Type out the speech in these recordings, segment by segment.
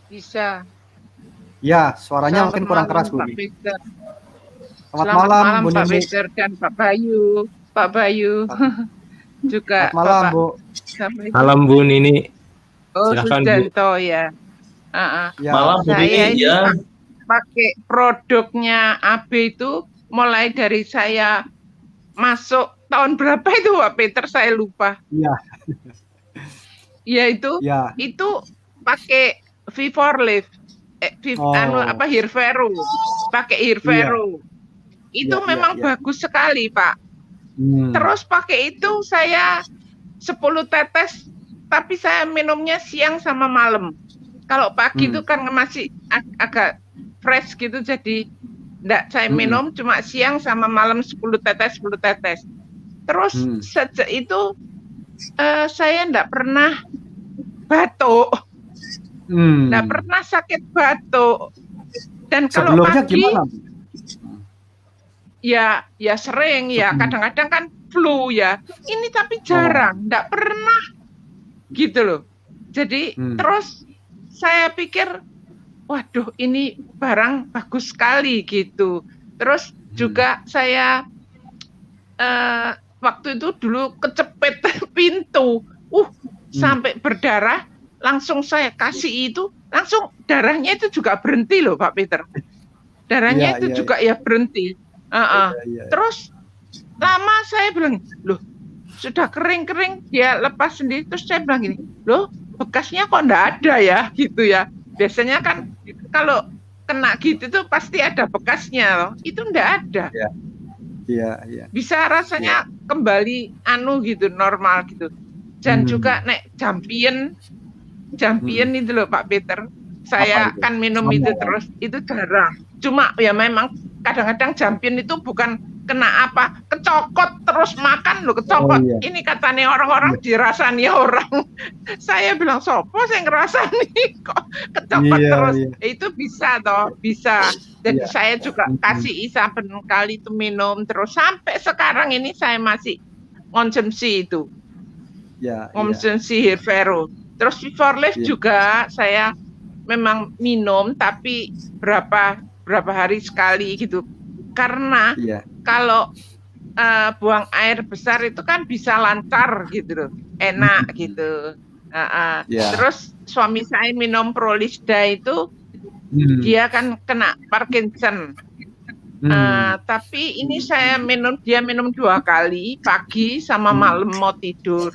Bisa. Ya, suaranya Selamat mungkin kurang malam keras, Bu Pak Ni. Peter. Selamat Selamat malam, malam Bu Pak Nini. Peter dan Pak Bayu. Pak Bayu Selamat juga malam, Bapak. Bu. Sampai itu. Malam Bu Nini, Oh, silakan Bu. Sujanto ya. Ya, Malam Bu Saya Nini, ini ya. pakai produknya AB itu mulai dari saya masuk tahun berapa itu Pak Peter, saya lupa. iya, Ya itu ya. pakai V4 Lift. Oh, Hirvero. Pakai Hirvero. Itu iya, memang iya. bagus sekali, Pak. Hmm. Terus pakai itu saya 10 tetes, tapi saya minumnya siang sama malam. Kalau pagi itu kan masih agak fresh gitu, jadi enggak saya minum, cuma siang sama malam 10 tetes. Terus sejak itu saya enggak pernah batuk. Enggak pernah sakit batuk. Dan kalau sebelumnya pagi gimana? ya sering ya, kadang-kadang kan flu ya. Ini tapi jarang, enggak pernah gitu loh. Jadi terus saya pikir, waduh ini barang bagus sekali gitu. Terus juga saya waktu itu dulu kecepet pintu, sampai berdarah, langsung saya kasih itu, langsung darahnya itu juga berhenti loh Pak Peter. Darahnya itu juga ya berhenti. Terus lama saya bilang, loh sudah kering-kering dia lepas sendiri. Terus saya bilang gini, loh bekasnya kok enggak ada ya gitu ya. Biasanya kan kalau kena gitu tuh pasti ada bekasnya loh. Itu enggak ada. Iya. Bisa rasanya kembali gitu normal gitu. Dan juga nek Jampion itu loh Pak Peter. Saya kan minum itu terus, itu jarang. Cuma ya memang kadang-kadang Jampion itu bukan kena apa, kecokot terus makan loh, kecokot. Ini katanya orang-orang dirasani orang. Saya bilang, sopo saya ngerasani kok kecokot terus. Itu bisa toh, bisa. Jadi saya juga kasih saben kali itu minum terus. Sampai sekarang ini saya masih konsumsi itu. Konsumsi Hirvero. Terus V4Lift juga saya memang minum, tapi berapa hari sekali gitu. Karena kalau buang air besar itu kan bisa lancar gitu loh, enak gitu. Terus suami saya minum Prolisda itu, dia kan kena Parkinson. Tapi ini dia minum 2 kali, pagi sama malam mau tidur.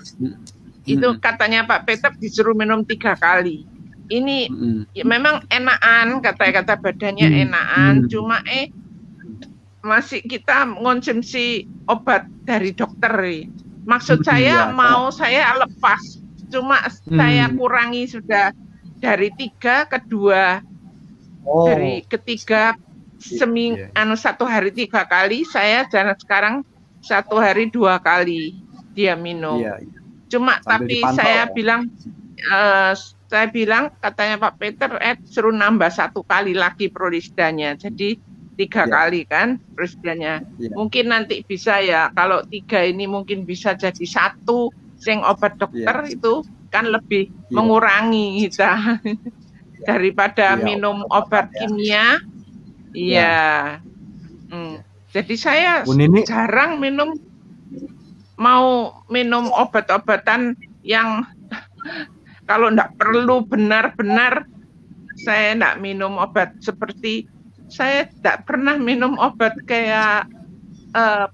Itu katanya Pak Peter disuruh minum 3 kali. Ini ya memang enakan, kata badannya enakan, cuma masih kita mengonsumsi obat dari dokter. Maksud saya mau saya lepas, cuma saya kurangi sudah dari 3 ke 2. Dari ketiga seminggu 1 hari 3 kali, saya sekarang 1 hari 2 kali dia minum. Cuma tapi saya bilang katanya Pak Peter suruh nambah 1 kali lagi Prolisdanya. Jadi 3 kali kan Prolisdanya. Mungkin nanti bisa ya, kalau 3 ini mungkin bisa jadi 1 sing obat dokter itu kan lebih mengurangi kita daripada minum obat kimia. Jadi saya jarang mau minum obat-obatan yang kalau enggak perlu benar-benar saya enggak minum obat. Seperti saya enggak pernah minum obat kayak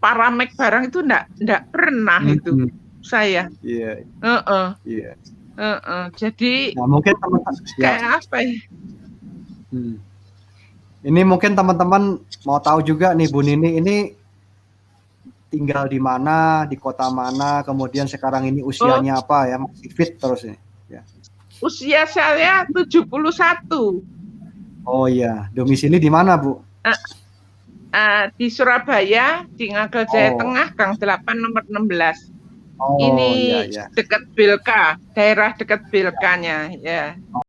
Paramek barang itu enggak pernah itu saya. Jadi mungkin teman-teman kayak apa ya? Ini mungkin teman-teman mau tahu juga nih, Bu Nini ini tinggal di mana, di kota mana, kemudian sekarang ini usianya apa ya, masih fit terus nih. Usia saya 71. Oh iya, domisili di mana Bu? Di Surabaya, di Ngagel Jaya Tengah, Gang 8 nomor 16. Ini dekat Bilka, daerah dekat Bilkanya ya.